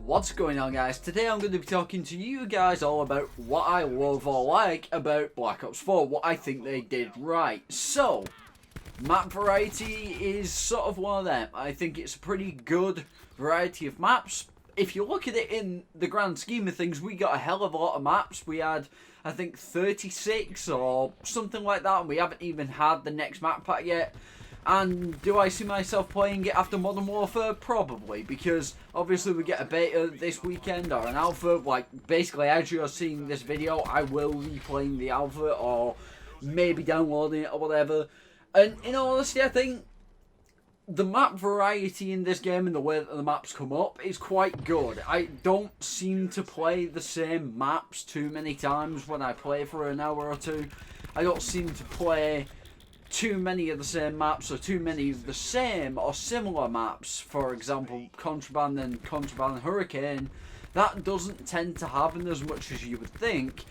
What's going on, guys? Today I'm going to be talking to you guys all about what I love or like about Black Ops 4, what I think they did right. So, map variety is sort of one of them. I think it's a pretty good variety of maps. If you look at it in the grand scheme of things, we got a hell of a lot of maps. We had, I think, 36 or something like that, and we haven't even had the next map pack yet. And do I see myself playing it after Modern Warfare? Probably, because obviously we get a beta this weekend or an alpha. Like, basically, as you're seeing this video, I will be playing the alpha or maybe downloading it or whatever. And in all honesty, I think the map variety in this game and the way that the maps come up is quite good. I don't seem to play the same maps too many times when I play for an hour or two. I don't seem to play too many of the same maps or too many of the same or similar maps. For example, Contraband and Contraband Hurricane, that doesn't tend to happen as much as you would think,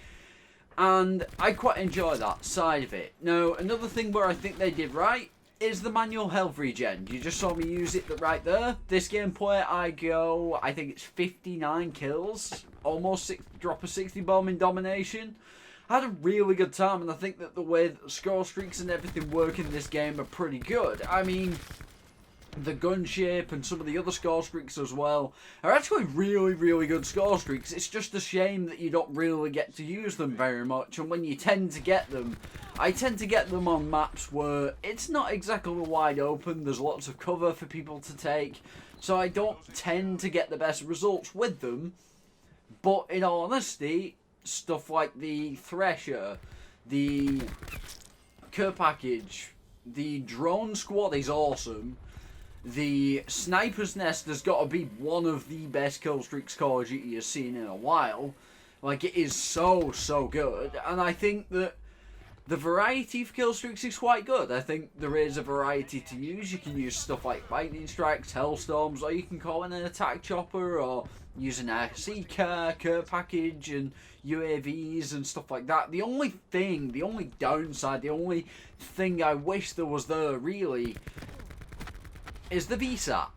and I quite enjoy that side of it. Now, another thing where I think they did right is the manual health regen. You just saw me use it right there. This gameplay, I think it's 59 kills, almost drop a 60 bomb in domination. I had a really good time, and I think that the way that the score streaks and everything work in this game are pretty good. I mean, the gun shape and some of the other score streaks as well are actually really, really good score streaks. It's just a shame that you don't really get to use them very much, and when you tend to get them, I tend to get them on maps where it's not exactly wide open, there's lots of cover for people to take, so I don't tend to get the best results with them. But in all honesty, stuff like the Thresher, the care package, the drone squad is awesome. The sniper's nest has got to be one of the best kill streaks Call of Duty has seen in a while. Like, it is so good, and I think that the variety of kill streaks is quite good. I think there is a variety to use. You can use stuff like lightning strikes, hellstorms, or you can call in an attack chopper, or use an RC car, care package, and UAVs and stuff like that. The only downside, the only thing I wish there was there really is the VSAT.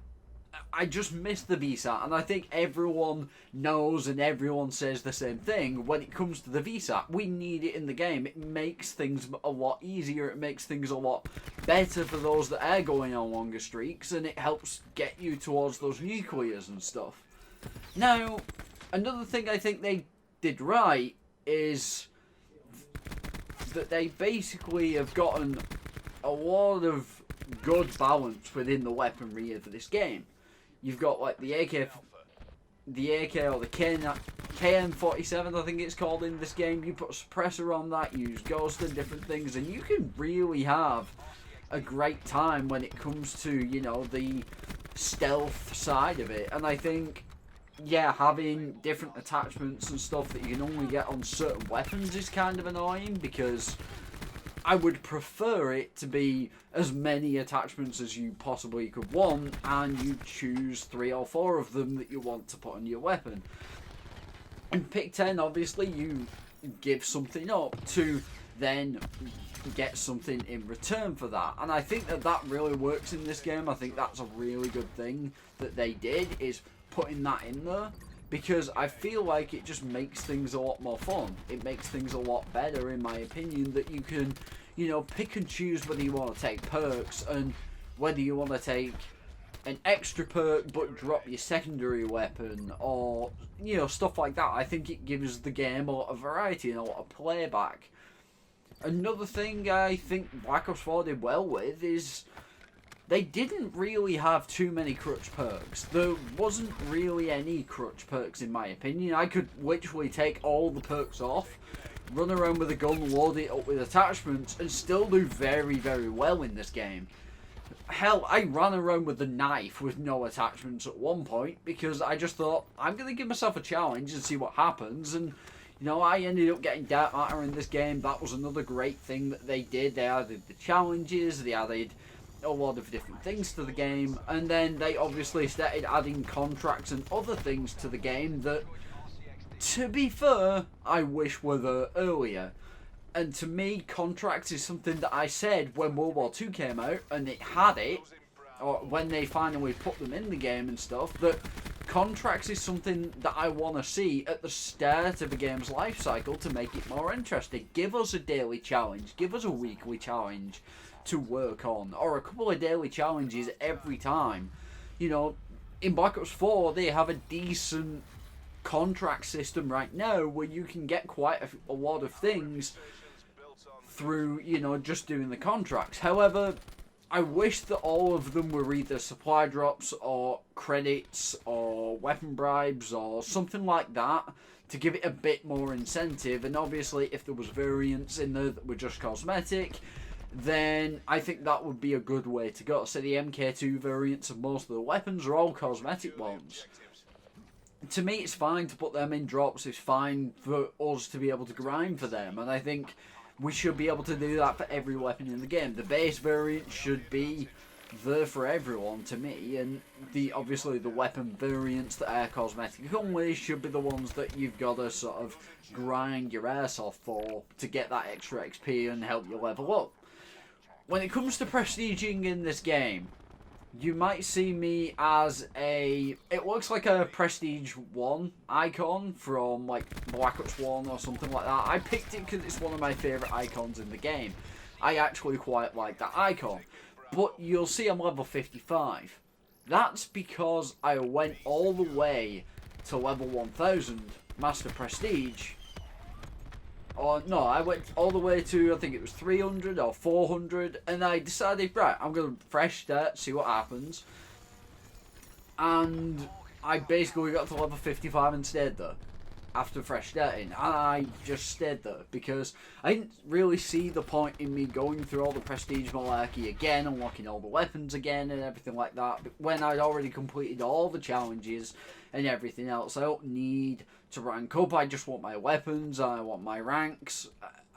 I just miss the VSAT, and I think everyone knows and everyone says the same thing when it comes to the VSAT. We need it in the game. It makes things a lot easier. It makes things a lot better for those that are going on longer streaks, and it helps get you towards those nuclears and stuff. Now, another thing I think they did right is that they basically have gotten a lot of good balance within the weaponry of this game. You've got like the AK or the KN-47, I think it's called in this game. You put a suppressor on that, you use Ghost and different things, and you can really have a great time when it comes to, you know, the stealth side of it. And I think, yeah, having different attachments and stuff that you can only get on certain weapons is kind of annoying, because I would prefer it to be as many attachments as you possibly could want, and you choose 3 or 4 of them that you want to put on your weapon. In Pick 10, obviously, you give something up to then get something in return for that. And I think that that really works in this game. I think that's a really good thing that they did, is putting that in there, because I feel like it just makes things a lot more fun. It makes things a lot better, in my opinion, that you can, you know, pick and choose whether you want to take perks and whether you want to take an extra perk but drop your secondary weapon, or, you know, stuff like that. I think it gives the game a lot of variety and a lot of playback. Another thing I think Black Ops 4 did well with is they didn't really have too many crutch perks. There wasn't really any crutch perks, in my opinion. I could literally take all the perks off, run around with a gun, load it up with attachments, and still do very, very well in this game. Hell, I ran around with the knife with no attachments at one point, because I just thought, I'm going to give myself a challenge and see what happens. And, you know, I ended up getting Dark Matter in this game. That was another great thing that they did. They added the challenges, they added a lot of different things to the game, and then they obviously started adding contracts and other things to the game that, to be fair, I wish were there earlier. And to me, contracts is something that I said when World War II came out, and it had it, or when they finally put them in the game and stuff, that contracts is something that I want to see at the start of a game's life cycle to make it more interesting. Give us a daily challenge, give us a weekly challenge to work on, or a couple of daily challenges every time. You know, in Black Ops 4 they have a decent contract system right now where you can get quite a lot of things through, you know, just doing the contracts. However, I wish that all of them were either supply drops or credits or weapon bribes or something like that to give it a bit more incentive. And obviously if there was variants in there that were just cosmetic, then I think that would be a good way to go. So the MK2 variants of most of the weapons are all cosmetic ones. To me, it's fine to put them in drops. It's fine for us to be able to grind for them. And I think we should be able to do that for every weapon in the game. The base variant should be there for everyone, to me. And obviously the weapon variants that are cosmetic only should be the ones that you've got to sort of grind your ass off for to get that extra XP and help you level up. When it comes to prestiging in this game, you might see me as it looks like a Prestige 1 icon from like Black Ops 1 or something like that. I picked it because it's one of my favourite icons in the game. I actually quite like that icon. But you'll see I'm level 55. That's because I went all the way to level 1000 Master Prestige. Or no, I went all the way to, I think it was 300 or 400, and I decided, right, I'm going to fresh start, see what happens. And I basically got to level 55 and stayed there after fresh starting. And I just stayed there because I didn't really see the point in me going through all the prestige malarkey again, unlocking all the weapons again and everything like that, when I'd already completed all the challenges and everything else. I don't need to rank up. I just want my weapons, I want my ranks,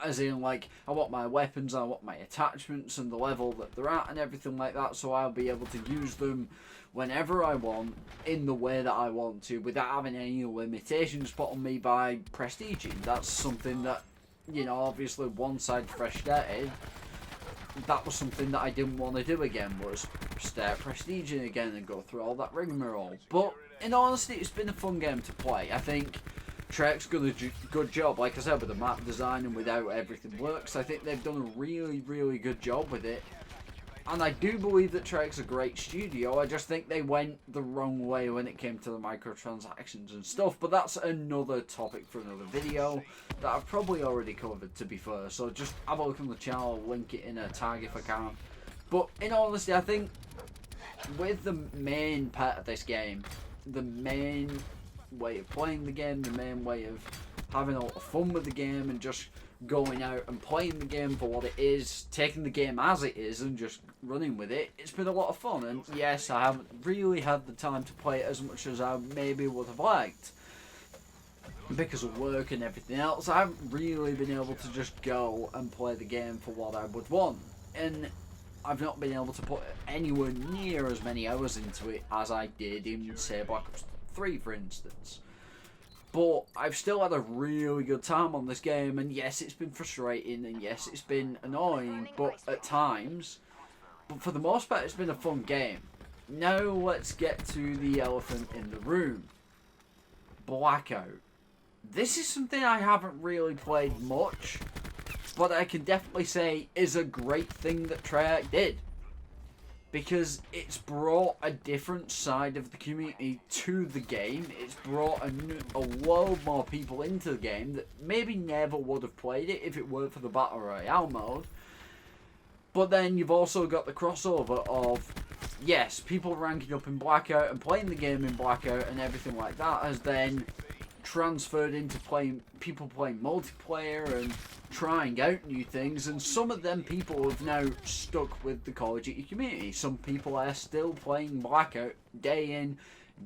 as in like I want my weapons, I want my attachments and the level that they're at and everything like that, so I'll be able to use them whenever I want in the way that I want to without having any limitations put on me by prestiging. That's something that, you know, obviously once I'd fresh started, that was something that I didn't want to do again, was start prestiging again and go through all that rigmarole. But in honesty, it's been a fun game to play. I think Treyarch's done a good job, like I said, with the map design and with how everything works. I think they've done a really, really good job with it. And I do believe that Treyarch's a great studio. I just think they went the wrong way when it came to the microtransactions and stuff. But that's another topic for another video that I've probably already covered, to be fair. So just have a look on the channel, link it in a tag if I can. But in honesty, I think with the main part of this game, the main way of playing the game, the main way of having a lot of fun with the game and just going out and playing the game for what it is, taking the game as it is and just running with it, it's been a lot of fun. And yes, I haven't really had the time to play it as much as I maybe would have liked because of work and everything else. I haven't really been able to just go and play the game for what I would want, and I've not been able to put anywhere near as many hours into it as I did in, say, Black Ops 3, for instance. But I've still had a really good time on this game, and yes, it's been frustrating, and yes, it's been annoying, but at times. But for the most part, it's been a fun game. Now let's get to the elephant in the room. Blackout. This is something I haven't really played much, but I can definitely say is a great thing that Treyarch did, because it's brought a different side of the community to the game. It's brought a load more people into the game that maybe never would have played it if it weren't for the Battle Royale mode. But then you've also got the crossover of, yes, people ranking up in Blackout and playing the game in Blackout and everything like that has then transferred into people playing multiplayer and trying out new things, and some of them people have now stuck with the Call of Duty community. Some people are still playing Blackout day in,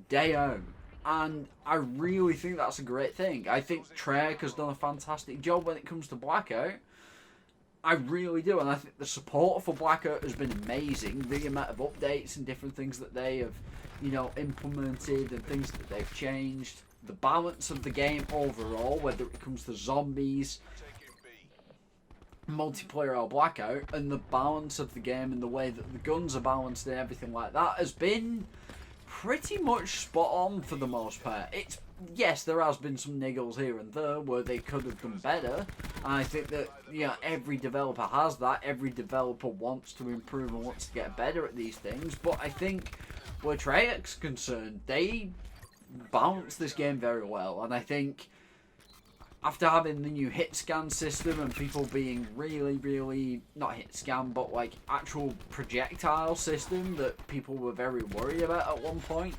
day out, and I really think that's a great thing. I think Treyarch has done a fantastic job when it comes to Blackout. I really do, and I think the support for Blackout has been amazing. The amount of updates and different things that they have, you know, implemented and things that they've changed. The balance of the game overall, whether it comes to zombies, multiplayer or Blackout, and the balance of the game and the way that the guns are balanced and everything like that has been pretty much spot on for the most part. Yes, there has been some niggles here and there where they could have done better. And I think that, every developer has that. Every developer wants to improve and wants to get better at these things. But I think where Treyarch's concerned, they balance this game very well. And I think after having the new hit scan system and people being really, not hit scan, but like actual projectile system that people were very worried about at one point,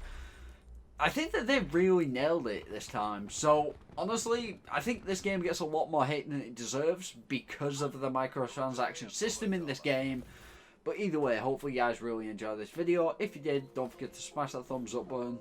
I think that they've really nailed it this time. So, honestly, I think this game gets a lot more hate than it deserves because of the microtransaction system in this game. But either way, hopefully you guys really enjoyed this video. If you did, don't forget to smash that thumbs up button.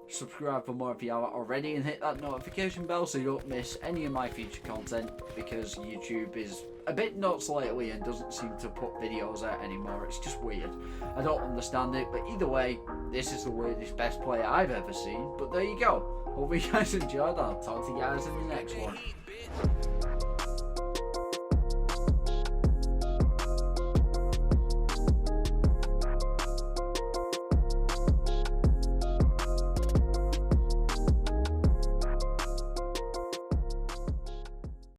Subscribe for more if you haven't already, and hit that notification bell so you don't miss any of my future content, because YouTube is a bit nuts lately and doesn't seem to put videos out anymore. It's just weird. I don't understand it, but either way, this is the weirdest best player I've ever seen. But there you go. Hope you guys enjoyed. I'll talk to you guys in the next one.